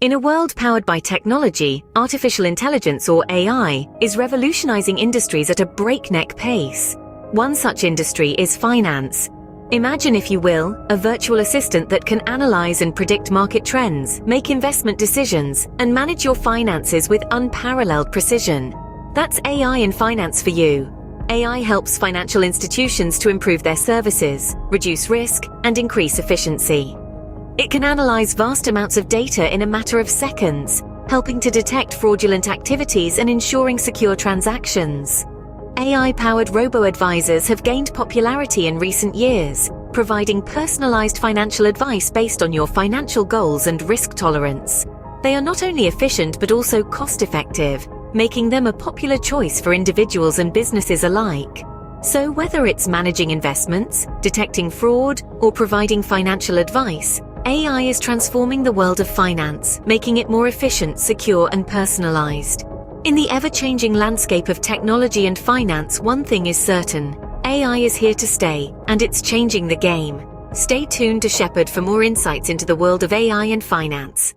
In a world powered by technology, artificial intelligence or AI is revolutionizing industries at a breakneck pace. One such industry is finance. Imagine, if you will, a virtual assistant that can analyze and predict market trends, make investment decisions, and manage your finances with unparalleled precision. That's AI in finance for you. AI helps financial institutions to improve their services, reduce risk, and increase efficiency. It can analyze vast amounts of data in a matter of seconds, helping to detect fraudulent activities and ensuring secure transactions. AI-powered robo-advisors have gained popularity in recent years, providing personalized financial advice based on your financial goals and risk tolerance. They are not only efficient but also cost-effective, making them a popular choice for individuals and businesses alike. So whether it's managing investments, detecting fraud, or providing financial advice, AI is transforming the world of finance, making it more efficient, secure, and personalized. In the ever-changing landscape of technology and finance, one thing is certain: AI is here to stay, and it's changing the game. Stay tuned to Shepherd for more insights into the world of AI and finance.